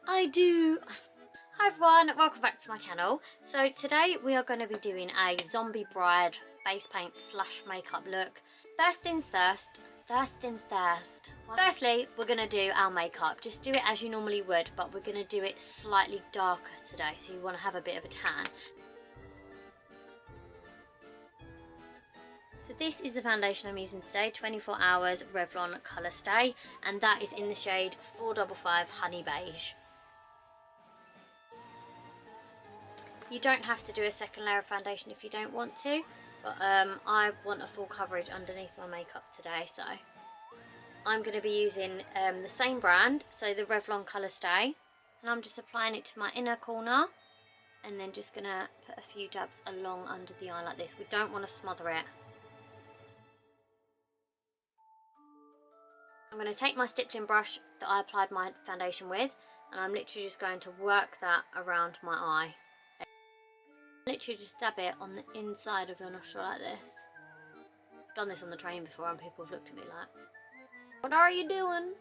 I do. Hi everyone, welcome back to my channel. So today we are going to be doing a zombie bride face paint / makeup look. First things first. Firstly, we're going to do our makeup. Just do it as you normally would, but we're going to do it slightly darker today, so you want to have a bit of a tan. So this is the foundation I'm using today, 24 Hours Revlon Colorstay, and that is in the shade 455 Honey Beige. You don't have to do a second layer of foundation if you don't want to, but I want a full coverage underneath my makeup today, so I'm going to be using the same brand, so the Revlon Colorstay, and I'm just applying it to my inner corner, and then just going to put a few dabs along under the eye like this. We don't want to smother it. I'm going to take my stippling brush that I applied my foundation with, and I'm literally just going to work that around my eye. Literally just dab it on the inside of your nostril like this. I've done this on the train before and people have looked at me like, what are you doing?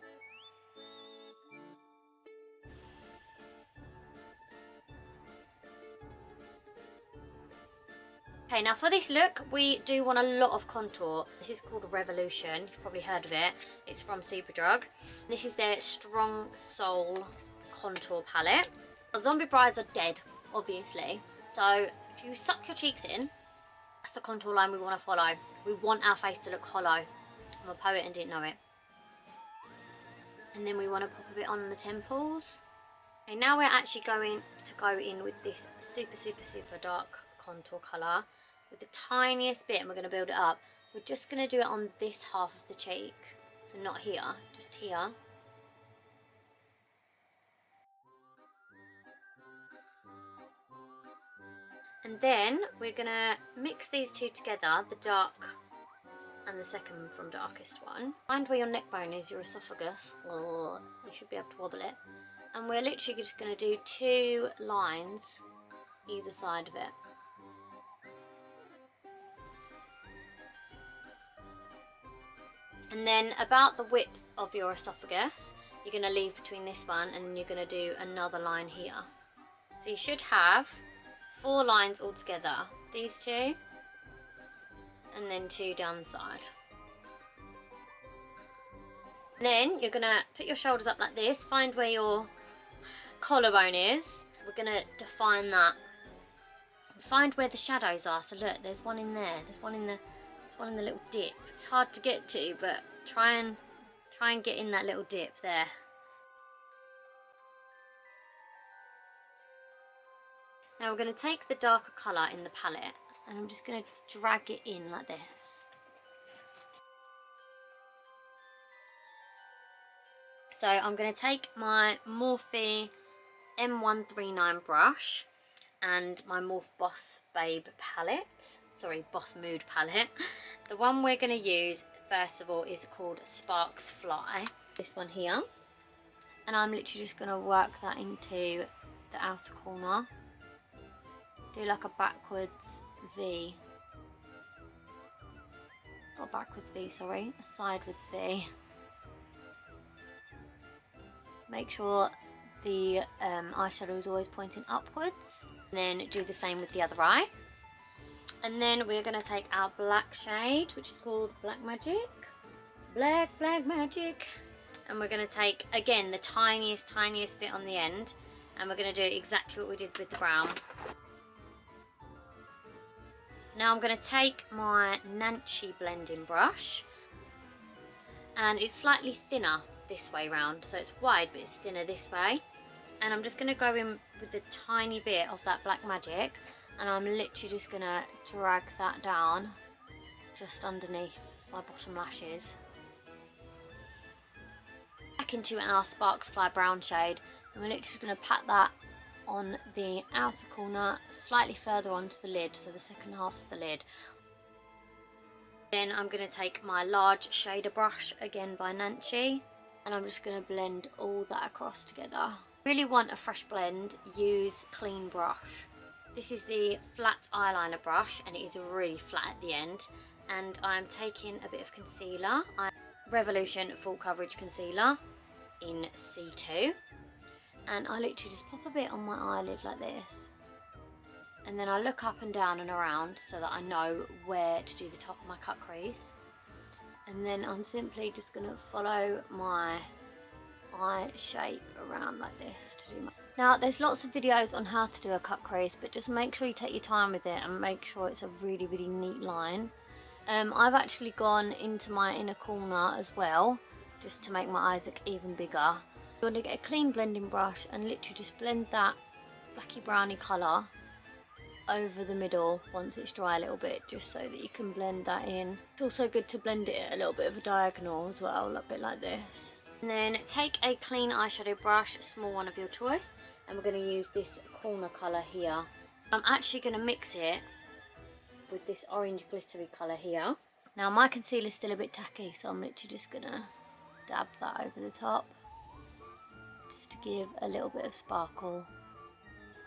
Okay, now for this look, we do want a lot of contour. This is called Revolution. You've probably heard of it. It's from Superdrug. This is their Strong Soul contour palette. Zombie brides are dead, obviously. So if you suck your cheeks in, that's the contour line we want to follow. We want our face to look hollow. I'm a poet and didn't know it. And then we want to pop a bit on the temples. Okay, now we're actually going to go in with this super dark contour colour with the tiniest bit, and we're going to build it up. We're just going to do it on this half of the cheek, so not here, just here. And then we're going to mix these two together, the dark and the second from darkest one. Find where your neck bone is, your esophagus. Oh, you should be able to wobble it. And we're literally just going to do 2 lines either side of it. And then about the width of your esophagus, you're going to leave between this one, and then you're going to do another line here. So you should have 4 lines all together. These 2, and then 2 down the side. And then you're going to put your shoulders up like this, find where your collarbone is. We're going to define that. Find where the shadows are. So look, there's one in there. There's one in the little dip. It's hard to get to, but try and get in that little dip there. Now we're going to take the darker colour in the palette, and I'm just going to drag it in like this. So I'm going to take my Morphe M139 brush and my Morphe Boss Mood palette. The one we're going to use first of all is called Sparks Fly, this one here, and I'm literally just going to work that into the outer corner. Do like a backwards V. Not a backwards V, sorry, a sideways V. Make sure the eyeshadow is always pointing upwards. And then do the same with the other eye. And then we're going to take our black shade, which is called Black Magic. Black Magic. And we're going to take, again, the tiniest bit on the end. And we're going to do exactly what we did with the brown. Now I'm going to take my Nancy blending brush. And it's slightly thinner this way round. So it's wide, but it's thinner this way. And I'm just going to go in with a tiny bit of that Black Magic. And I'm literally just going to drag that down just underneath my bottom lashes. Back into our Sparks Fly brown shade. And we're literally just going to pat that on the outer corner, slightly further onto the lid, so the second half of the lid. Then I'm going to take my large shader brush, again by Nancy, and I'm just going to blend all that across together. Really want a fresh blend, use clean brush. This is the flat eyeliner brush, and it is really flat at the end. And I'm taking a bit of concealer, Revolution Full Coverage Concealer in C2. and I literally just pop a bit on my eyelid like this, and then I look up and down and around so that I know where to do the top of my cut crease, and then I'm simply just going to follow my eye shape around like this to do my... Now there's lots of videos on how to do a cut crease, but just make sure you take your time with it and make sure it's a really neat line. I've actually gone into my inner corner as well, just to make my eyes look even bigger. You want to get a clean blending brush and literally just blend that blacky browny colour over the middle once it's dry a little bit, just so that you can blend that in. It's also good to blend it at a little bit of a diagonal as well, a bit like this. And then take a clean eyeshadow brush, a small one of your choice, and we're going to use this corner colour here. I'm actually going to mix it with this orange glittery colour here. Now my concealer is still a bit tacky, so I'm literally just going to dab that over the top, just to give a little bit of sparkle,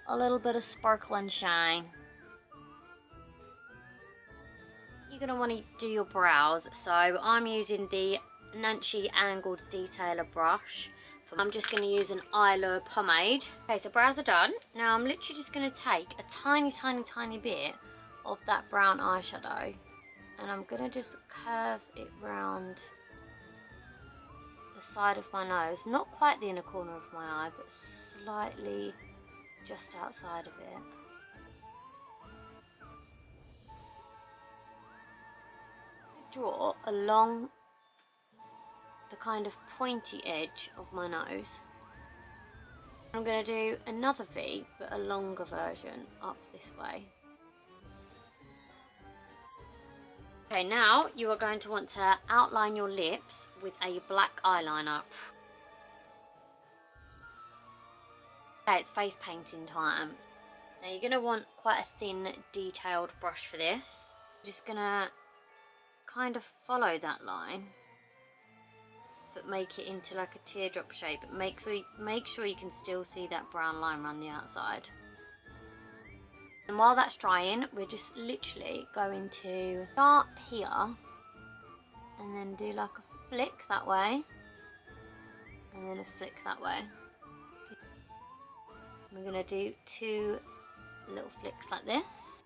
a little bit of sparkle and shine. You're going to want to do your brows, so I'm using the Nancy angled detailer brush. I'm just going to use an eyeliner pomade. Okay, so brows are done. Now I'm literally just going to take a tiny bit of that brown eyeshadow, and I'm going to just curve it round the side of my nose, not quite the inner corner of my eye, but slightly just outside of it. Draw along the kind of pointy edge of my nose. I'm going to do another V, but a longer version up this way. Okay, now you are going to want to outline your lips with a black eyeliner. Okay, it's face painting time. Now you're going to want quite a thin, detailed brush for this. I'm just going to kind of follow that line, but make it into like a teardrop shape. But make sure you can still see that brown line around the outside. And while that's drying, we're just literally going to start here and then do like a flick that way, and then a flick that way. We're going to do 2 little flicks like this,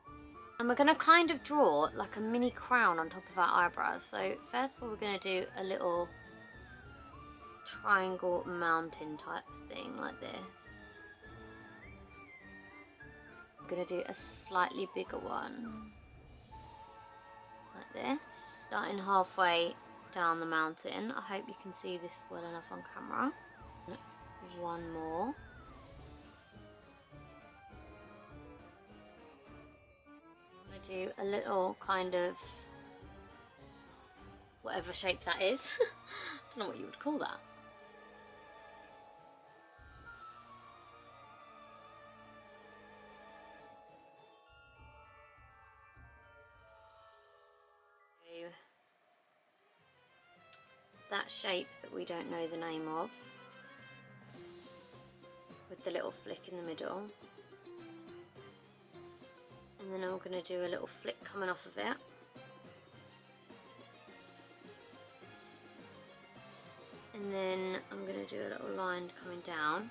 and we're going to kind of draw like a mini crown on top of our eyebrows. So first of all, we're going to do a little triangle mountain type thing like this. I'm going to do a slightly bigger one like this, starting halfway down the mountain. I hope you can see this well enough on camera. One more. I'm going to do a little kind of whatever shape that is. I don't know what you would call that. That shape that we don't know the name of, with the little flick in the middle, and then I'm going to do a little flick coming off of it, and then I'm going to do a little line coming down,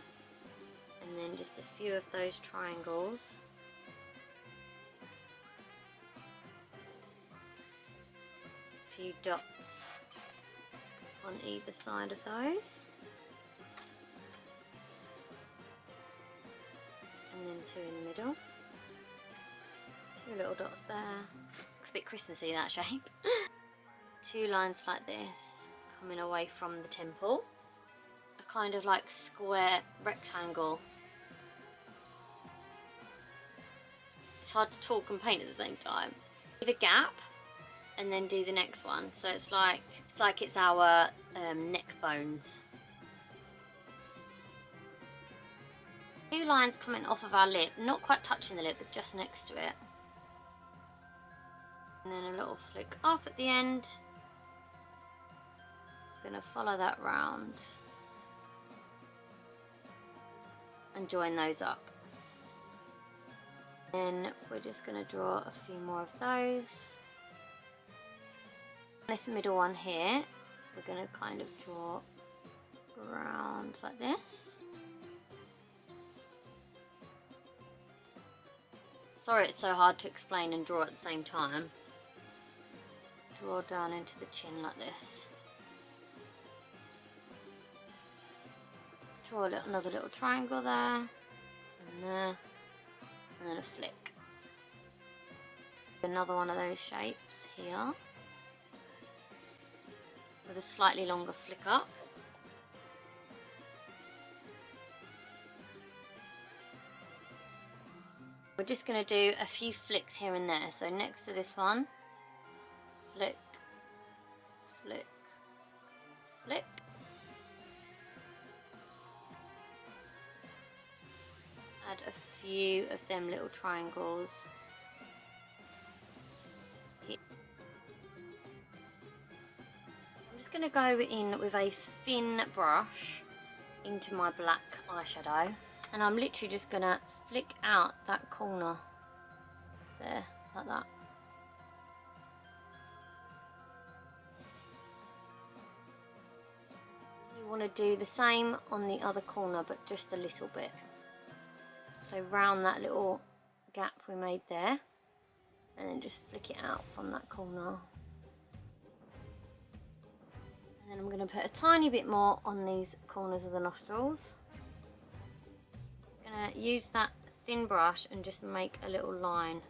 and then just a few of those triangles. A few dots on either side of those, and then 2 in the middle. 2 little dots there. Looks a bit Christmassy, that shape. 2 lines like this coming away from the temple, a kind of like square rectangle. It's hard to talk and paint at the same time. Leave a gap and then do the next one, so it's like it's our neck bones. 2 lines coming off of our lip, not quite touching the lip, but just next to it, and then a little flick up at the end. Gonna follow that round and join those up. Then we're just gonna draw a few more of those. This middle one here, we're going to kind of draw around like this, Sorry it's so hard to explain and draw at the same time. Draw down into the chin like this. Draw another little triangle there, and there, and then a flick. Another one of those shapes here, with a slightly longer flick up. We're just going to do a few flicks here and there. So next to this one, flick, flick, flick. Add a few of them little triangles. Here. I'm just going to go in with a thin brush into my black eyeshadow, and I'm literally just going to flick out that corner there, like that. You want to do the same on the other corner, but just a little bit. So round that little gap we made there, and then just flick it out from that corner. And then I'm going to put a tiny bit more on these corners of the nostrils. I'm going to use that thin brush and just make a little line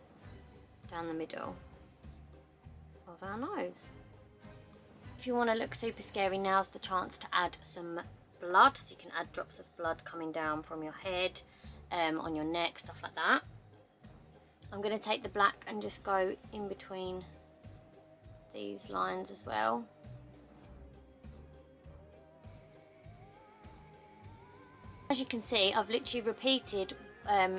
down the middle of our nose. If you want to look super scary, now's the chance to add some blood. So you can add drops of blood coming down from your head, on your neck, stuff like that. I'm going to take the black and just go in between these lines as well. As you can see, I've literally repeated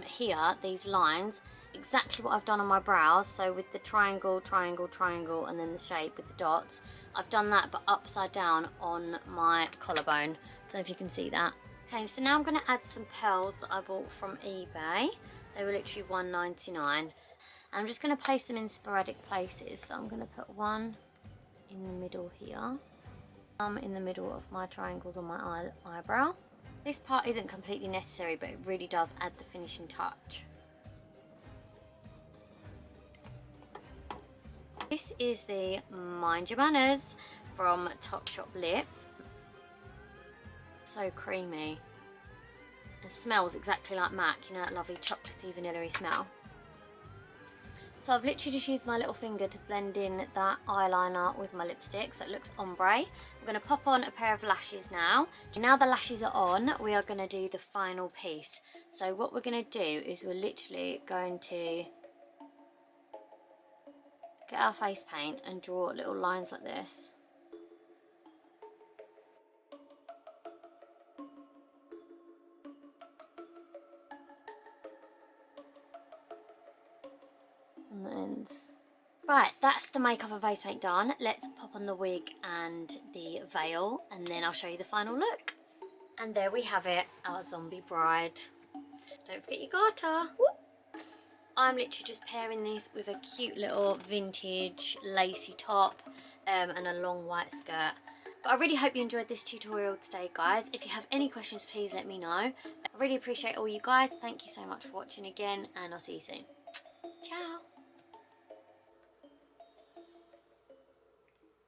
here, these lines, exactly what I've done on my brows. So with the triangle, triangle, triangle, and then the shape with the dots, I've done that but upside down on my collarbone. Don't know if you can see that. Okay, so now I'm going to add some pearls that I bought from eBay. They were literally $1.99. I'm just going to place them in sporadic places. So I'm going to put one in the middle here, in the middle of my triangles on my eyebrow. This part isn't completely necessary, but it really does add the finishing touch. This is the Mind Your Manners from Topshop Lips. So creamy. It smells exactly like MAC, you know, that lovely chocolatey vanilla-y smell. So I've literally just used my little finger to blend in that eyeliner with my lipstick so it looks ombre. I'm going to pop on a pair of lashes now. Now the lashes are on, we are going to do the final piece. So what we're going to do is we're literally going to get our face paint and draw little lines like this. On the ends. Right, that's the makeup and face paint done. Let's pop on the wig and the veil, and then I'll show you the final look. And there we have it, our zombie bride. Don't forget your garter. Whoop. I'm literally just pairing these with a cute little vintage lacy top and a long white skirt. But I really hope you enjoyed this tutorial today, guys. If you have any questions, please let me know. I really appreciate all you guys. Thank you so much for watching again, and I'll see you soon. Ciao.